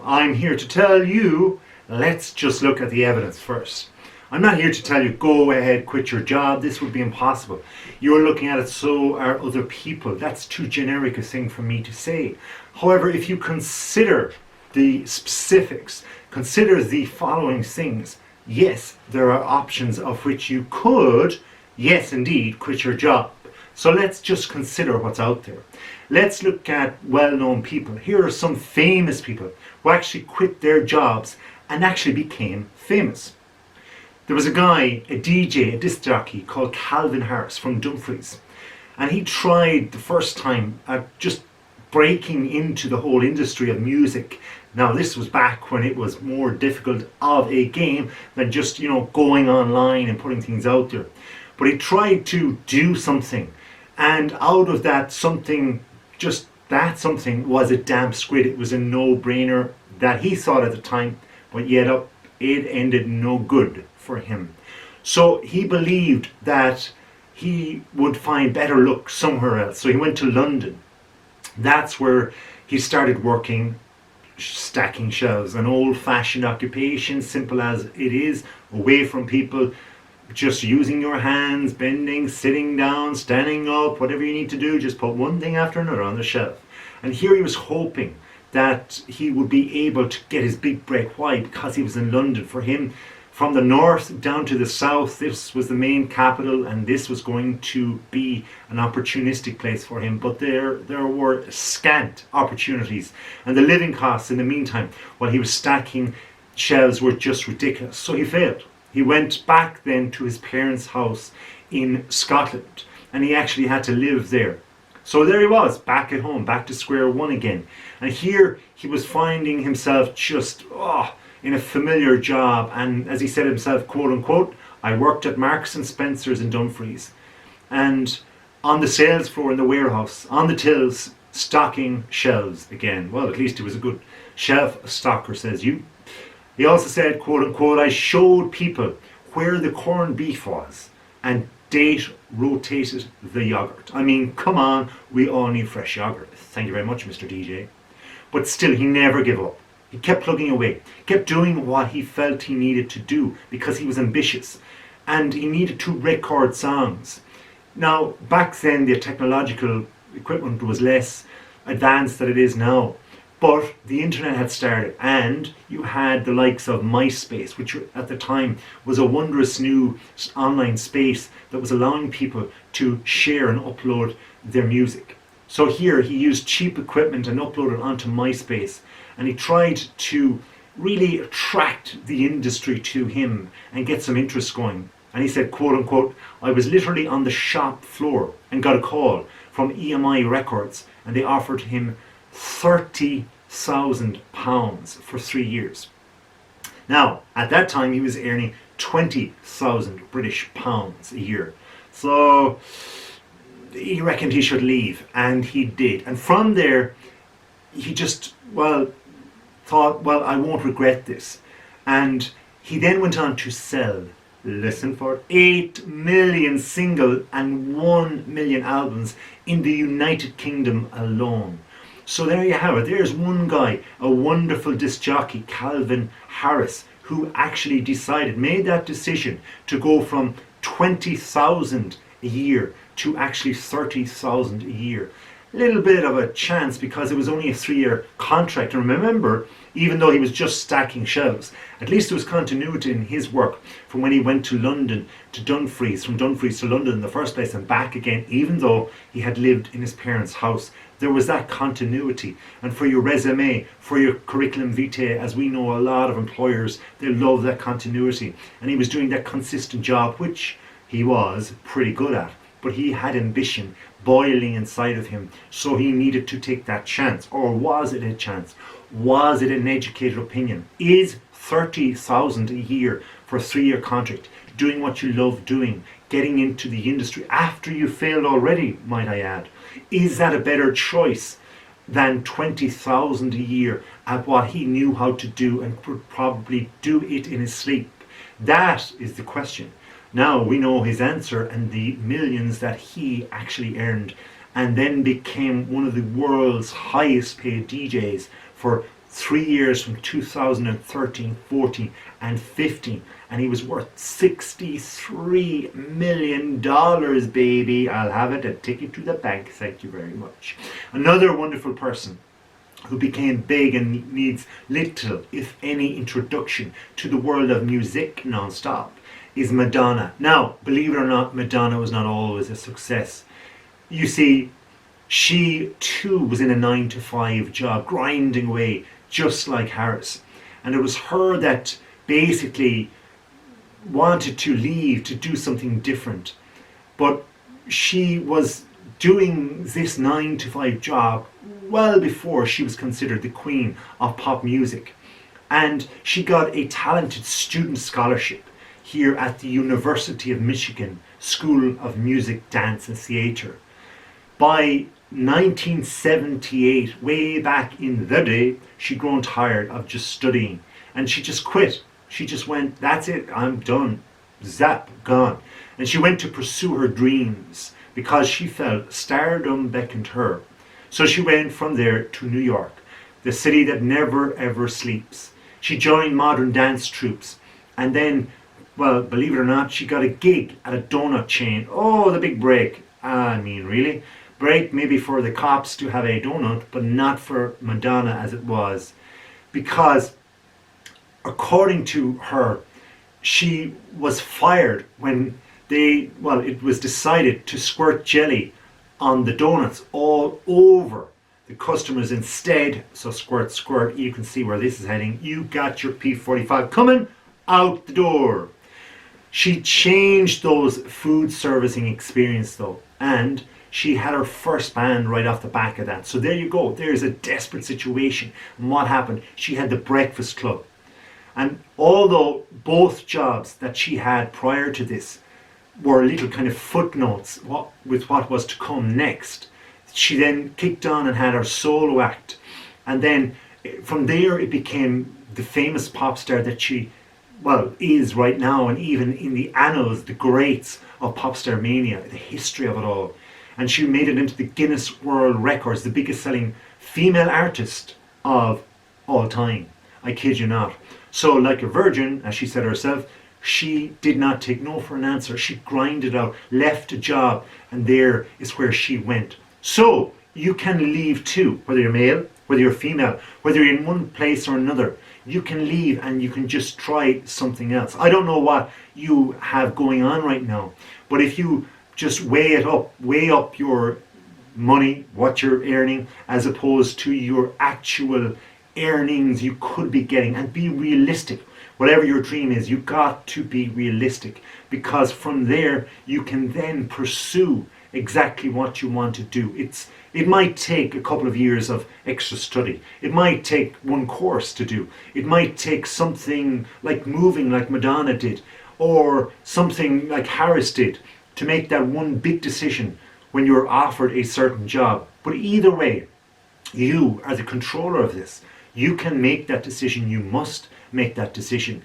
I'm here to tell you, let's just look at the evidence first. I'm not here to tell you, go ahead, quit your job. This would be impossible. You're looking at it, so are other people. That's too generic a thing for me to say. However, if you consider the specifics, consider the following things. Yes, there are options of which you could, yes indeed, quit your job. So let's just consider what's out there. Let's look at well-known people. Here are some famous people who actually quit their jobs and actually became famous. There was a guy, a DJ, a disc jockey called Calvin Harris from Dumfries. And he tried the first time at just breaking into the whole industry of music. Now this was back when it was more difficult of a game than just, going online and putting things out there. But he tried to do something. And out of that something, just that something was a damn squid. It was a no-brainer that he thought at the time, but yet it ended no good for him. So he believed that he would find better luck somewhere else. So he went to London. That's where he started working, stacking shelves, an old-fashioned occupation, simple as it is, away from people, just using your hands, bending, sitting down, standing up, whatever you need to do, just put one thing after another on the shelf. And here he was hoping that he would be able to get his big break. Why? Because he was in London. For him, from the north down to the south, this was the main capital, and this was going to be an opportunistic place for him. But there were scant opportunities, and the living costs in the meantime, while he was stacking shelves, were just ridiculous. So he failed. He went back then to his parents' house in Scotland, and he actually had to live there. So there he was, back at home, back to square one again. And here he was finding himself just in a familiar job. And as he said himself, quote unquote, I worked at Marks and Spencer's in Dumfries, and on the sales floor in the warehouse, on the tills, stocking shelves again. Well, at least he was a good shelf stocker, says you. He also said, quote unquote, I showed people where the corned beef was and date rotated the yogurt. I mean, come on, we all need fresh yogurt. Thank you very much, Mr. DJ. But still, he never gave up. He kept plugging away, kept doing what he felt he needed to do because he was ambitious and he needed to record songs. Now, back then, the technological equipment was less advanced than it is now. But the internet had started, and you had the likes of MySpace, which at the time was a wondrous new online space that was allowing people to share and upload their music. So here he used cheap equipment and uploaded onto MySpace, and he tried to really attract the industry to him and get some interest going. And he said, quote unquote, I was literally on the shop floor and got a call from EMI Records, and they offered him £30,000 for 3 years. Now, at that time, he was earning 20,000 British pounds a year. So he reckoned he should leave, and he did. And from there, he just, thought, I won't regret this. And he then went on to sell, listen for it, 8 million single and 1 million albums in the United Kingdom alone. So there you have it. There's one guy, a wonderful disc jockey, Calvin Harris, who actually made that decision to go from 20,000 a year to actually 30,000 a year. A little bit of a chance because it was only a 3-year contract. And remember, even though he was just stacking shelves, at least there was continuity in his work from when he went to London to Dumfries, from Dumfries to London in the first place and back again, even though he had lived in his parents' house. There was that continuity. And for your resume, for your curriculum vitae, as we know, a lot of employers, they love that continuity. And he was doing that consistent job, which he was pretty good at. But he had ambition boiling inside of him, so he needed to take that chance. Or was it a chance? Was it an educated opinion? Is 30,000 a year for a 3-year contract, doing what you love doing, getting into the industry after you failed already, might I add, is that a better choice than 20,000 a year at what he knew how to do and could probably do it in his sleep? That is the question. Now we know his answer and the millions that he actually earned, and then became one of the world's highest paid DJs for 3 years from 2013, 14 and 15, and he was worth $63 million, baby. I'll have it, a ticket to the bank, thank you very much. Another wonderful person who became big and needs little, if any, introduction to the world of music non-stop is Madonna. Now, believe it or not, Madonna was not always a success. You see, she too was in a 9-to-5 job, grinding away, just like Harris. And it was her that basically wanted to leave to do something different. But she was doing this 9-to-5 job well before she was considered the queen of pop music. And she got a talented student scholarship here at the University of Michigan School of Music, Dance and Theatre. By 1978, way back in the day, she'd grown tired of just studying and she just quit. She just went, that's it, I'm done. Zap, gone. And she went to pursue her dreams because she felt stardom beckoned her. So she went from there to New York, the city that never ever sleeps. She joined modern dance troupes and then, well, believe it or not, she got a gig at a donut chain. Oh, the big break. I mean, really? Break maybe for the cops to have a donut, but not for Madonna as it was. Because according to her, she was fired when it was decided to squirt jelly on the donuts all over the customers instead. So squirt, squirt, you can see where this is heading. You got your P45 coming out the door. She changed those food servicing experience though, and she had her first band right off the back of that. So there you go, there's a desperate situation. And what happened? She had the Breakfast Club. And although both jobs that she had prior to this were little kind of footnotes with what was to come next, she then kicked on and had her solo act. And then from there it became the famous pop star that she, well, is right now, and even in the annals, the greats of pop star mania, the history of it all. And she made it into the Guinness World Records, the biggest selling female artist of all time. I kid you not. So like a virgin, as she said herself, she did not take no for an answer. She grinded out, left a job, and there is where she went. So you can leave too, whether you're male, whether you're female, whether you're in one place or another. You can leave and you can just try something else. I don't know what you have going on right now, but if you just weigh up your money, what you're earning, as opposed to your actual earnings you could be getting, and be realistic. Whatever your dream is, you've got to be realistic, because from there you can then pursue exactly what you want to do. It might take a couple of years of extra study. It might take one course to do. It might take something like moving like Madonna did, or something like Harris did, to make that one big decision when you're offered a certain job. But either way, you are the controller of this. You can make that decision. You must make that decision.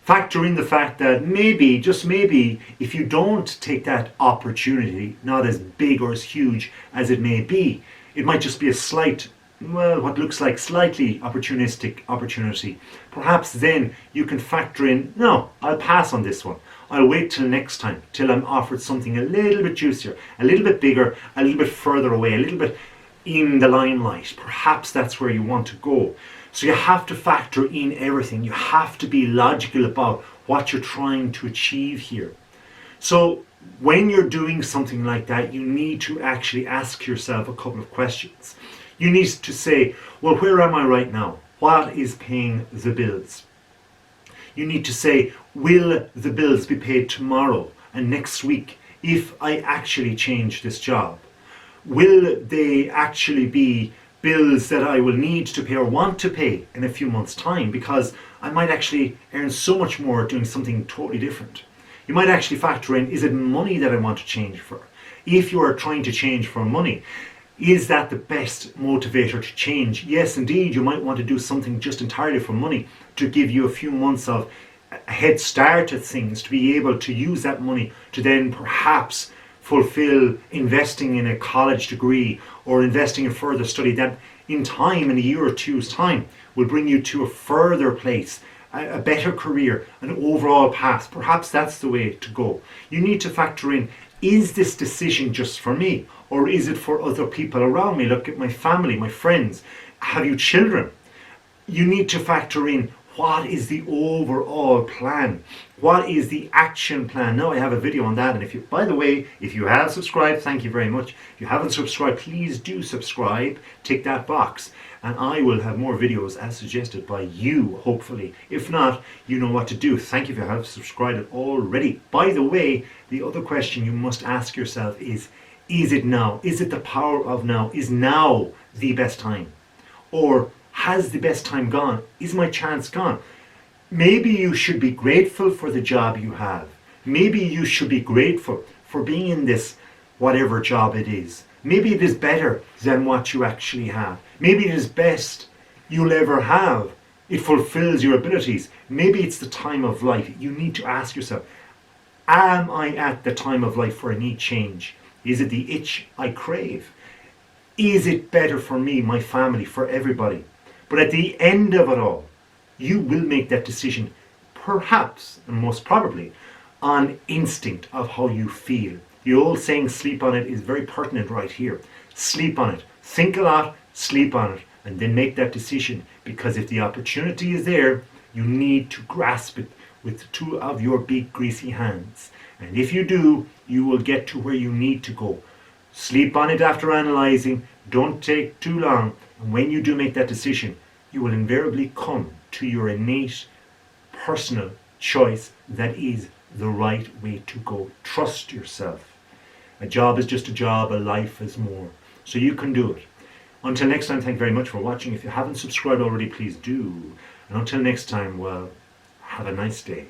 Factor in the fact that maybe, just maybe, if you don't take that opportunity, not as big or as huge as it may be, it might just be a slight, well, what looks like slightly opportunistic opportunity. Perhaps then you can factor in, no, I'll pass on this one. I'll wait till next time, till I'm offered something a little bit juicier, a little bit bigger, a little bit further away, a little bit in the limelight. Perhaps that's where you want to go. So you have to factor in everything. You have to be logical about what you're trying to achieve here. So when you're doing something like that, you need to actually ask yourself a couple of questions. You need to say, well, where am I right now? What is paying the bills? You need to say, will the bills be paid tomorrow and next week if I actually change this job? Will they actually be bills that I will need to pay or want to pay in a few months' time, because I might actually earn so much more doing something totally different? You might actually factor in, is it money that I want to change for? If you are trying to change for money, is that the best motivator to change? Yes, indeed, you might want to do something just entirely for money to give you a few months of a head start at things, to be able to use that money to then perhaps fulfill investing in a college degree or investing in further study that in time, in a year or two's time, will bring you to a further place, a better career, an overall path. Perhaps that's the way to go. You need to factor in, is this decision just for me? Or is it for other people around me? Look at my family, my friends. Have you children? You need to factor in, what is the overall plan? What is the action plan? Now I have a video on that, and if you, by the way, if you have subscribed, thank you very much. If you haven't subscribed, please do subscribe, tick that box, and I will have more videos as suggested by you, hopefully. If not, you know what to do. Thank you if you have subscribed already. By the way, the other question you must ask yourself is it now? Is it the power of now? Is now the best time? Or has the best time gone? Is my chance gone? Maybe you should be grateful for the job you have. Maybe you should be grateful for being in this whatever job it is. Maybe it is better than what you actually have. Maybe it is best you'll ever have. It fulfills your abilities. Maybe it's the time of life. You need to ask yourself, am I at the time of life where I need change? Is it the itch I crave? Is it better for me, my family, for everybody? But at the end of it all, you will make that decision, perhaps, and most probably, on instinct of how you feel. The old saying, sleep on it, is very pertinent right here. Sleep on it. Think a lot, sleep on it, and then make that decision. Because if the opportunity is there, you need to grasp it with two of your big greasy hands. And if you do, you will get to where you need to go. Sleep on it after analysing. Don't take too long. And when you do make that decision, you will invariably come to your innate personal choice that is the right way to go. Trust yourself. A job is just a job, a life is more. So you can do it. Until next time, thank you very much for watching. If you haven't subscribed already, please do. And until next time, well, have a nice day.